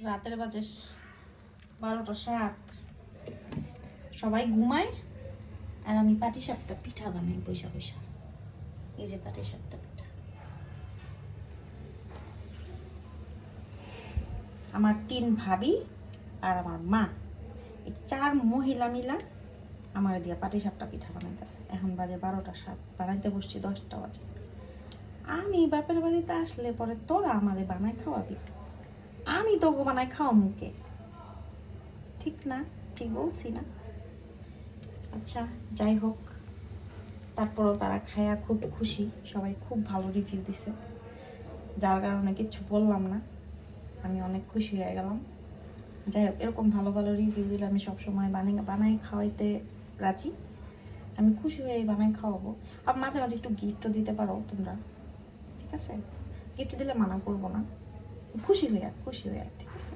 রাতের বাজে 12টা 7। সবাই ঘুমায় আর আমি পাটিসাপটা পিঠা বানাই বৈশা বৈশা। এই যে পাটিসাপটা পিঠা। আমার 3 ভাবি আর আমার মা, এই 4 মহিলা মিলা আমার দিয়া পাটিসাপটা পিঠা বানাইতেছে। এখন বাজে 12টা 7, বানাইতে বসছি 10টা বাজে। আমি বাপের বাড়িতে আসলে পরে তোরা আমারে বানায় খাওয়াবি, আমি তোকে বানায় খাওয়া মুখে, ঠিক না? ঠিক বলছি না? আচ্ছা যাই হোক, তারপরও তারা খায়া খুব খুশি, সবাই খুব ভালো রিভিউ দিছে, যার কারণে কিছু বললাম না, আমি অনেক খুশি হয়ে গেলাম। যাই হোক, এরকম ভালো ভালো রিভিউ দিলে আমি সবসময় বানাই খাওয়াইতে রাজি। আমি খুশি হয়ে বানাই খাওয়াবো। আর মাঝে মাঝে একটু গিফটও দিতে পারো তোমরা, ঠিক আছে? গিফট দিলে মানা করবো না, খুশি হইয়া, ঠিক আছে?